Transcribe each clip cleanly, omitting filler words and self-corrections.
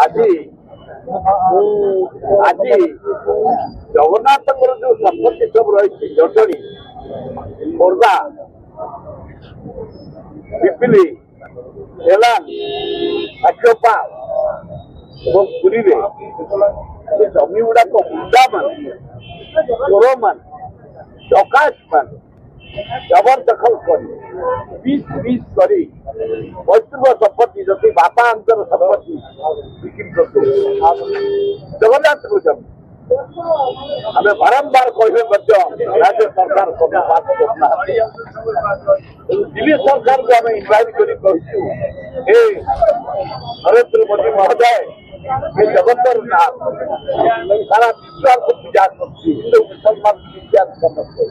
আজি আজি জগন্নাথଙ୍କର ଯୋଉ ସମ୍ପତ୍ତି ସବୁ ରହିଛି ଜଟଣୀ ଖୋର୍ଦ୍ଧା ପିପିଲି ଏଲାନ ଆଖୋପା ଏବଂ ପୁରୀରେ ସେ ଜମି ଗୁଡାକ ଗୁଣ୍ଡାମାନେ ଚୋରମାନେ ଡକାୟତମାନେ ଜବରଦଖଲ କରି ପିସ୍ କରି ପୈତୃକ ସମ୍ପତ୍ତି ଯଦି ବାପାଙ୍କର ସମ୍ପତ୍ତି ବିକ୍ରି କରୁଥିଲେ ଜଗନ୍ନାଥଙ୍କୁ ଜମି ଆମେ ବାରମ୍ବାର କହିଲେ ମଧ୍ୟ ରାଜ୍ୟ ସରକାର ଦିଲ୍ଲୀ ସରକାରକୁ ଆମେ ଇନଭାଇଟ୍ କରି କହିଛୁ ଏ ନରେନ୍ଦ୍ର ମୋଦୀ ମହୋଦୟ ये जगन्नाथ सारा विश्वास को पूजा करती हिंदू मुसलमान विश्वास करते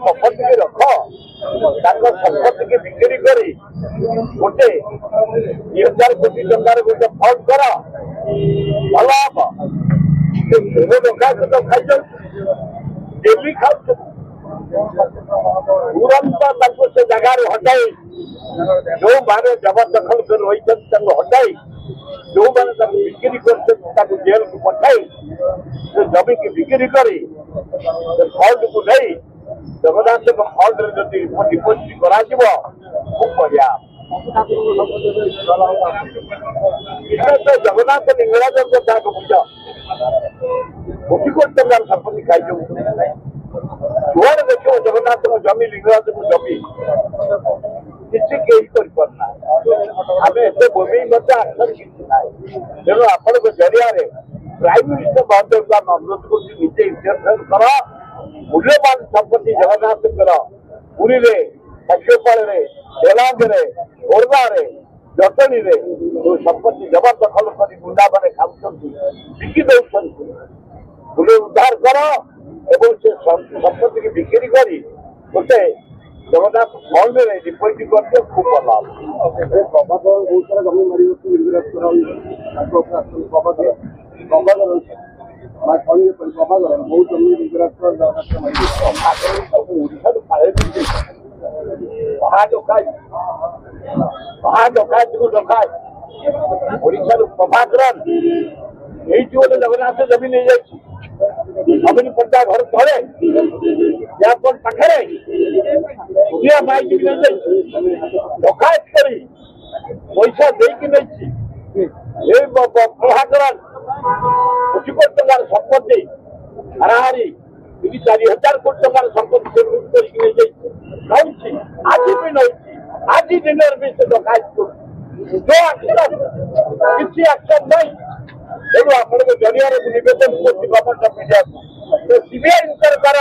संपत्ति के रख संपत्ति की बिक्री करी गोटे 2000 कोटी टंकार गोटे फंड कर भल हम टंका तो खाई डेली खाऊ तुरंत से जगार हटाई जो मैंने जबरदखल कर रही हटाई जो मैंने बिक्री कर जेल को पठाई जमी की बिक्री करी फंड को नहीं जगन्नाथ फंड डिपोजिट करा खूब बढ़िया जगन्नाथ इंग्राज बुझ कोटी कोटी टंकार संपत्ति खाई जुआड़े देख जगन्नाथ जमी लिंगराज को जमी किसी करना आम एत भूमि आक्शन किसी ना तेणु आपण जरिया प्राइम मिनिस्टर महोदय को अनुरोध करजे इंटरफेयर कर मूल्यवान संपत्ति जगन्नाथ पुरी साक्षोपाल एलांगे खोर्धा जटणी जो संपत्ति जबरदखल कर गुंडा मैंने खाऊ बिकी दौरान पुलिस उद्धार कर से संपत्ति की बिक्री करी गोटे जगन्नाथ फंड में डिपोजिट करते खूब भल बहुत सारा जमी मारी प्रभाकर बहुत जमी डकायत को डकायत ओडिशा प्रभाकर ये गोटे जगन्नाथ जमी नहीं जाए नवीन पट्टा घर तले एयरपोर्ट पाखे दुनिया माइक डकायत कर पैसा देकी नहीं प्रभाकर कोटी कोटी टंकार संपत्ति हाराहारी 3-4 कोटी टंकार संपत्ति नौची आज भी नौची आज दिन भी से डकायत कर जो एक्शन किसी एक्शन नहीं तेणु आपण जरिया निवेदन गवर्नमेंट ऑफ इंडिया को सीबीआई इंक्वायरी कर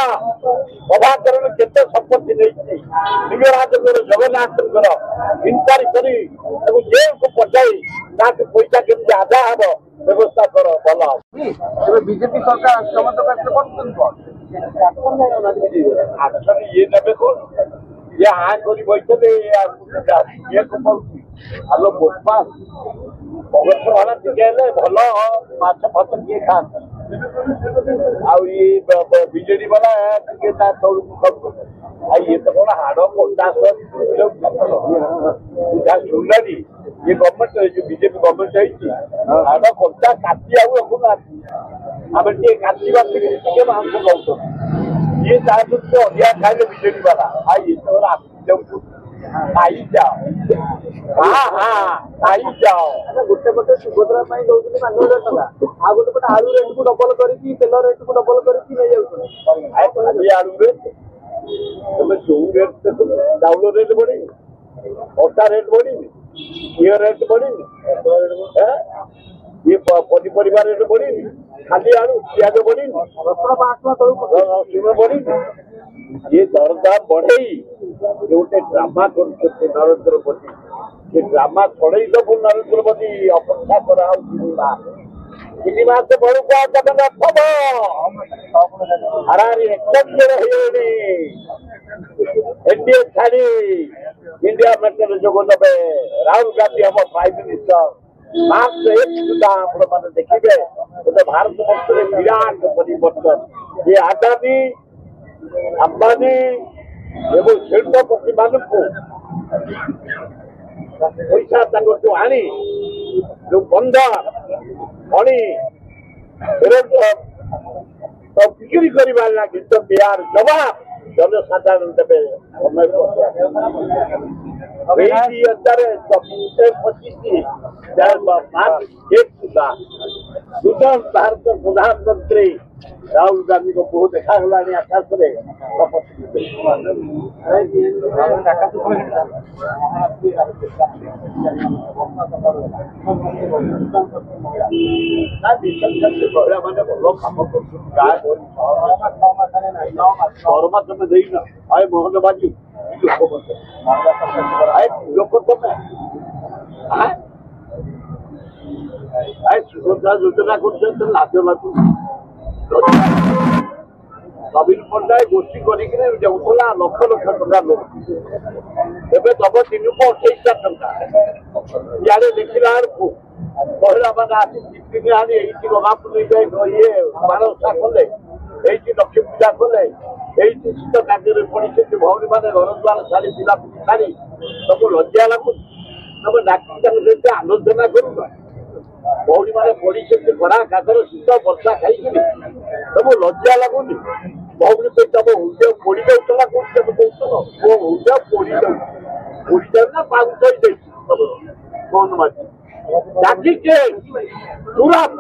प्रभाकर केते संपत्ति नहीं लिंगराज जगन्नाथ इंक्वायरी कर जेल को पठाई पैसा केमती आदाय हम व्यवस्था कर भल बीजेपी सरकार क्षमता एक्शन ये ने कौन ये हाँ कर बैठे ये आलो बोटपास अगस्त वाला टिके भल माछ फाछ किए खाते बीजेडी वाला टिके ये तो कौन हाड़ कंटा सुनलानी ये गवर्नमेंट जो बीजेपी गवर्नमेंट है हाड़ कंटा काटी आना आम काटा टे मांस लौट ये चाहते अधिका खाइले बीजेडी वाला ये तो खाई जाओ हाँ हाँ खाई जाओ गोटे पटे सुभद्रा दौर 5,000 टका आ गोटे पटे आलू रेट को डबल करके तेल रेट को डबल करके नहीं जाऊँ आलू रेट तुम जो रेट चाउल रेट बढ़ी अटा रेट बढ़ी घी रेट बढ़ी ये पनीपरिया रेट बढ़ी खाली आलू पियाज बढ़ी रसुण बढ़ी ये दरदाम बढ़े गोटे ड्रामा कर नरेंद्र मोदी ये ड्रामा छड़े सब नरेंद्र मोदी अपेक्षा करा तीन मास बड़ू जगन्नाथ हाराहारी एक्शन एनडीए छाड़ी इंडिया मेटर जोग नबे राहुल गांधी हम प्राइम मिनिस्टर मार्च 1 सुधा आप देखिए गोटे भारत वर्ष में विराट परिवर्तन ये आदानी अंबानी एवं शिल्पपति मान पैसा जो आनी जो बंदर खणी तो बिक्री करने लगे तो यार जवाब जनसाधारण देवे नूतन भारत प्रधानमंत्री राहुल गांधी को बहुत देखा आकाश महिला मैंने भल कम करमा तुम देना आए मोहन बाजू लोक तुम सुभद्रा योजना कर लाज लागू नवीन पट्टनायक गोष्ठी करा लक्ष लक्ष टका लोक एवं दब 328,000 टका इे देखला महिला मैंने आसी चिट्ठी आनी ये गगापुर ये बारसा कले लक्ष्मी पूजा कले शीत कार्य पड़ी भौरी मैंने घर द्वार सारी पिला सारी तुमको लज्जा लगू तुम डाक्टर आलोचना करूँ भौरी मैंने पड़ी खरा काकर शीत वर्षा खाई तुम लज्जा लगुनि भौरी पे तुम हृदय पड़ी जाऊला कौन हृदय पड़ी जाऊ ना पागुच कौन माजी तुरंत